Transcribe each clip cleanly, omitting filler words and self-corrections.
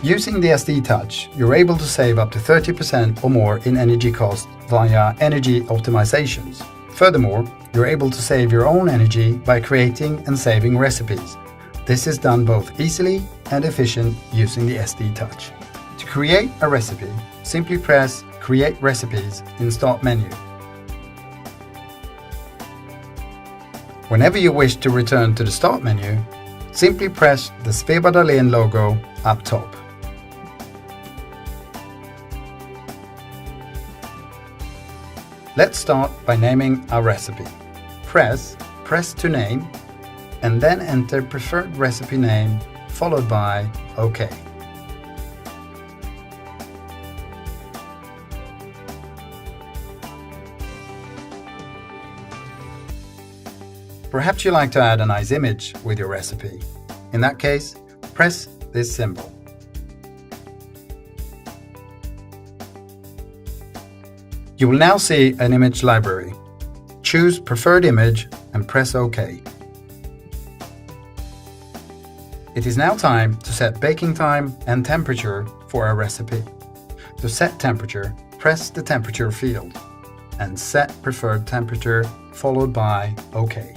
Using the SD Touch, you're able to save up to 30% or more in energy cost via energy optimizations. Furthermore, you're able to save your own energy by creating and saving recipes. This is done both easily and efficient using the SD Touch. To create a recipe, simply press Create Recipes in Start menu. Whenever you wish to return to the Start menu, simply press the Sveba-Dahlen logo up top. Let's start by naming our recipe. Press to name and then enter preferred recipe name followed by OK. Perhaps you like to add a nice image with your recipe. In that case, press this symbol. You will now see an image library. Choose Preferred Image and press OK. It is now time to set baking time and temperature for our recipe. To set temperature, press the temperature field and set preferred temperature followed by OK.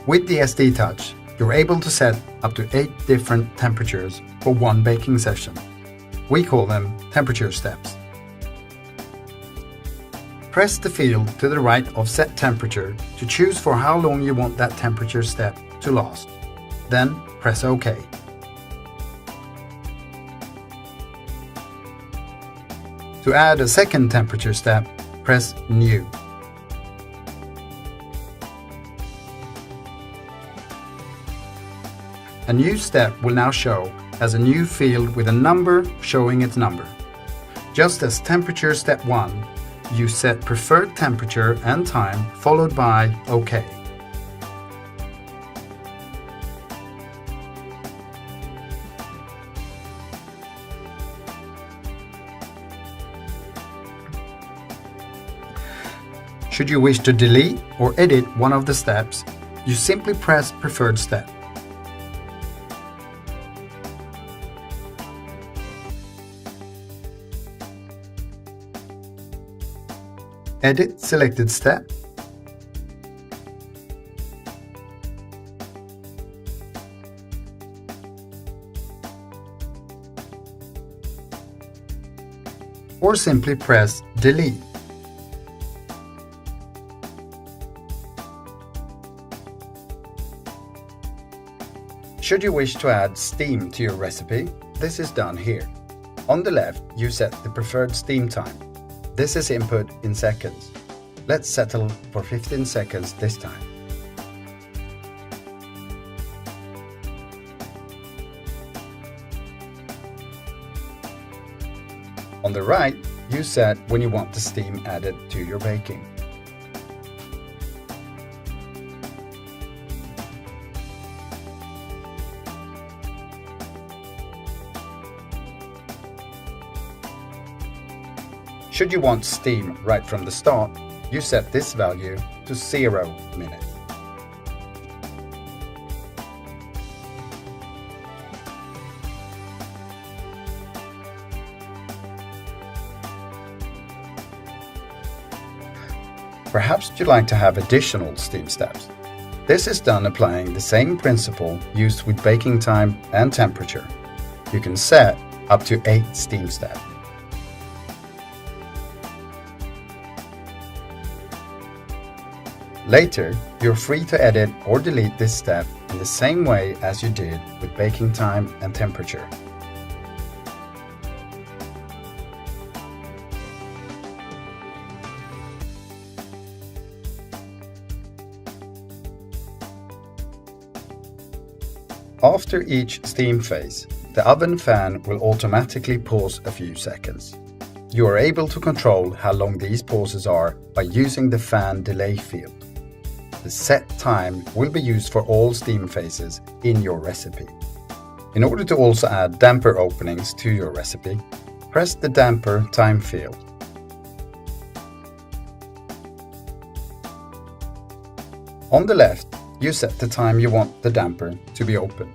With the SD Touch, you're able to set up to 8 different temperatures for one baking session. We call them temperature steps. Press the field to the right of Set Temperature to choose for how long you want that temperature step to last. Then press OK. To add a second temperature step, press New. A new step will now show as a new field with a number showing its number. Just as temperature step 1, you set preferred temperature and time followed by OK. Should you wish to delete or edit one of the steps, you simply press Preferred Step. Edit selected step. Or simply press Delete. Should you wish to add steam to your recipe, this is done here. On the left, you set the preferred steam time. This is input in seconds. Let's settle for 15 seconds this time. On the right, you set when you want the steam added to your baking. Should you want steam right from the start, you set this value to 0 minutes. Perhaps you'd like to have additional steam steps. This is done applying the same principle used with baking time and temperature. You can set up to 8 steam steps. Later, you're free to edit or delete this step in the same way as you did with baking time and temperature. After each steam phase, the oven fan will automatically pause a few seconds. You are able to control how long these pauses are by using the fan delay field. The set time will be used for all steam phases in your recipe. In order to also add damper openings to your recipe, press the damper time field. On the left, you set the time you want the damper to be open.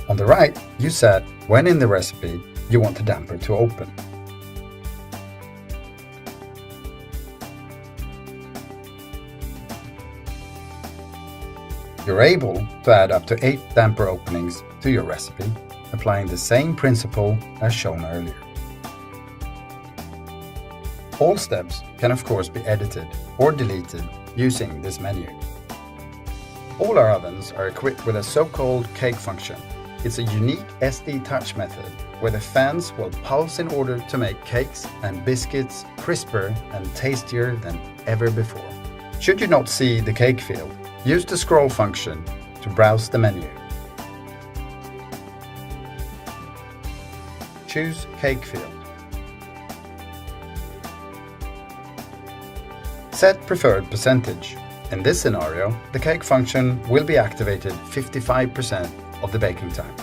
On the right, you set when in the recipe you want the damper to open. You're able to add up to 8 damper openings to your recipe, applying the same principle as shown earlier. All steps can of course be edited or deleted using this menu. All our ovens are equipped with a so-called cake function. It's a unique SD touch method where the fans will pulse in order to make cakes and biscuits crisper and tastier than ever before. Should you not see the cake field, use the scroll function to browse the menu. Choose Cake Field. Set preferred percentage. In this scenario, the cake function will be activated 55% of the baking time.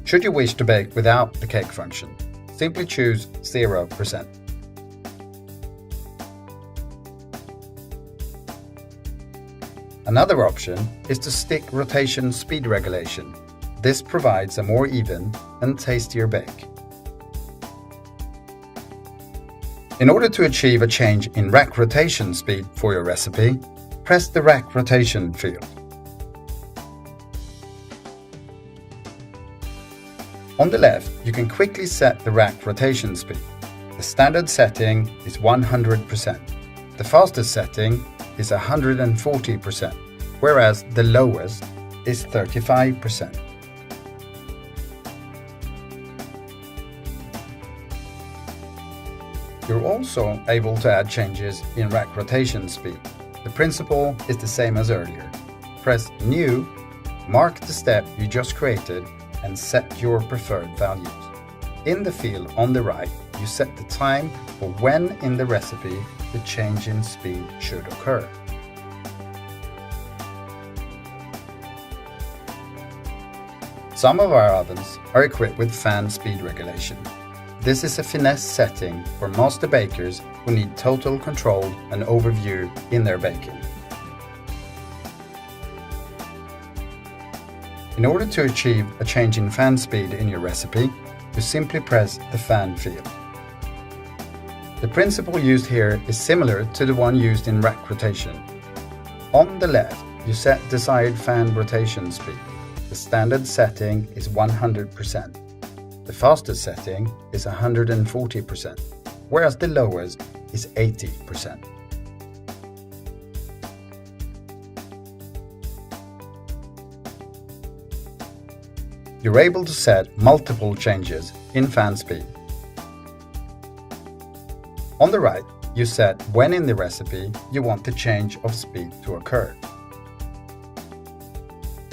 Should you wish to bake without the cake function, simply choose 0%. Another option is to stick rotation speed regulation. This provides a more even and tastier bake. In order to achieve a change in rack rotation speed for your recipe, press the rack rotation field. On the left, you can quickly set the rack rotation speed. The standard setting is 100%. The fastest setting is 140%, whereas the lowest is 35%. You're also able to add changes in rack rotation speed. The principle is the same as earlier. Press New, mark the step you just created, and set your preferred values. In the field on the right, you set the time for when in the recipe the change in speed should occur. Some of our ovens are equipped with fan speed regulation. This is a finesse setting for master bakers who need total control and overview in their baking. In order to achieve a change in fan speed in your recipe, you simply press the fan field. The principle used here is similar to the one used in rack rotation. On the left, you set desired fan rotation speed. The standard setting is 100%. The fastest setting is 140%, whereas the lowest is 80%. You're able to set multiple changes in fan speed. On the right, you set when in the recipe you want the change of speed to occur.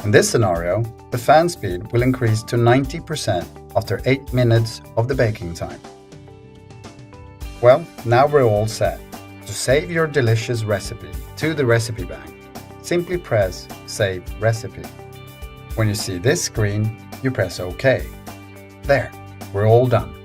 In this scenario, the fan speed will increase to 90% after 8 minutes of the baking time. Well, now we're all set. To save your delicious recipe to the recipe bank, simply press Save Recipe. When you see this screen, you press OK. There, we're all done.